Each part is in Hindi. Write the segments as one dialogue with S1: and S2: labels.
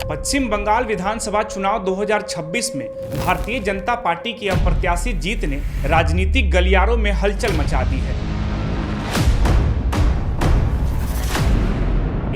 S1: पश्चिम बंगाल विधानसभा चुनाव 2026 में भारतीय जनता पार्टी की अप्रत्याशित जीत ने राजनीतिक गलियारों में हलचल मचा दी है।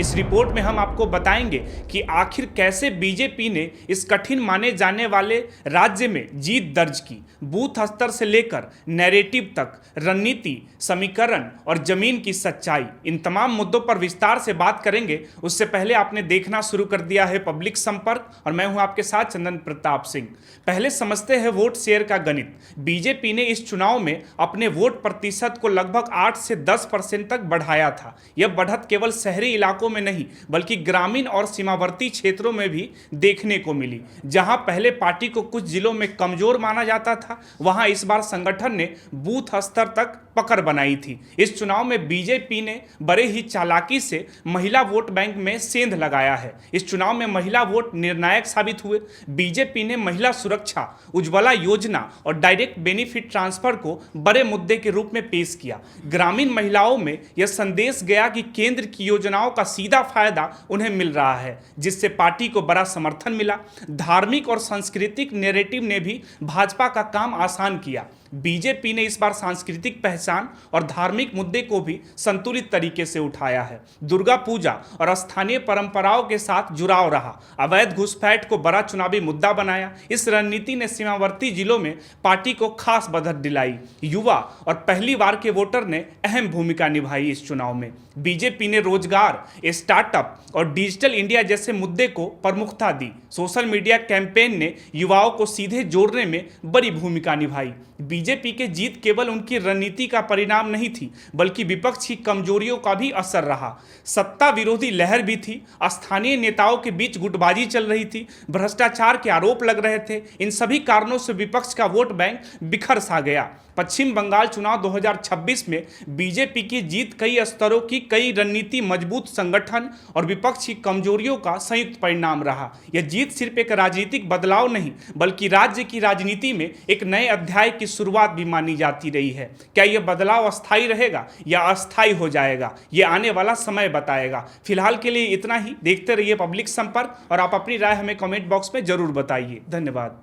S1: इस रिपोर्ट में हम आपको बताएंगे कि आखिर कैसे बीजेपी ने इस कठिन माने जाने वाले राज्य में जीत दर्ज की। बूथ स्तर से लेकर नैरेटिव तक, रणनीति, समीकरण और जमीन की सच्चाई, इन तमाम मुद्दों पर विस्तार से बात करेंगे। उससे पहले आपने देखना शुरू कर दिया है पब्लिक संपर्क और मैं हूं आपके साथ चंदन प्रताप सिंह। पहले समझते हैं वोट शेयर का गणित। बीजेपी ने इस चुनाव में अपने वोट प्रतिशत को लगभग 8 से 10% तक बढ़ाया था। यह बढ़त केवल शहरी इलाकों में नहीं बल्कि ग्रामीण और सीमावर्ती क्षेत्रों में भी देखने को मिली। जहां पहले पार्टी को कुछ जिलों में कमजोर माना जाता था, वहां इस बार संगठन ने बूथ स्तर तक पकड़ बनाई थी। इस चुनाव में बीजेपी ने बड़े ही चालाकी से महिला वोट बैंक में सेंध लगाया है। इस चुनाव में महिला वोट निर्णायक साबित हुए। बीजेपी ने महिला सुरक्षा, उज्ज्वला योजना और डायरेक्ट बेनिफिट ट्रांसफर को बड़े मुद्दे के रूप में पेश किया। ग्रामीण महिलाओं में यह संदेश गया कि केंद्र की योजनाओं का सीधा फायदा उन्हें मिल रहा है, जिससे पार्टी को बड़ा समर्थन मिला। धार्मिक और सांस्कृतिक नैरेटिव ने भी भाजपा का काम आसान किया। बीजेपी ने इस बार सांस्कृतिक पहचान और धार्मिक मुद्दे को भी संतुलित तरीके से उठाया है। दुर्गा पूजा और स्थानीय परंपराओं के साथ जुड़ाव रहा। अवैध घुसपैठ को बड़ा चुनावी मुद्दा बनाया। इस रणनीति ने सीमावर्ती जिलों में पार्टी को खास बढ़त दिलाई। युवा और पहली बार के वोटर ने अहम भूमिका निभाई। इस चुनाव में बीजेपी ने रोजगार, स्टार्टअप और डिजिटल इंडिया जैसे मुद्दे को प्रमुखता दी। सोशल मीडिया कैंपेन ने युवाओं को सीधे जोड़ने में बड़ी भूमिका निभाई। बीजेपी के जीत केवल उनकी रणनीति का परिणाम नहीं थी बल्कि विपक्ष की कमजोरियों का भी असर रहा। सत्ता विरोधी लहर भी थी। स्थानीय नेताओं के बीच गुटबाजी चल रही थी। भ्रष्टाचार के आरोप लग रहे थे। इन सभी कारणों से विपक्ष का वोट बैंक बिखर सा गया। पश्चिम बंगाल चुनाव 2026 में बीजेपी की जीत कई स्तरों की, कई रणनीति, मजबूत संगठन और विपक्ष की कमजोरियों का संयुक्त परिणाम रहा। यह जीत सिर्फ एक राजनीतिक बदलाव नहीं बल्कि राज्य की राजनीति में एक नए अध्याय की शुरुआत भी मानी जाती रही है। क्या यह बदलाव अस्थायी रहेगा या अस्थायी हो जाएगा, यह आने वाला समय बताएगा। फिलहाल के लिए इतना ही। देखते रहिए पब्लिक संपर्क और आप अपनी राय हमें कमेंट बॉक्स में जरूर बताइए। धन्यवाद।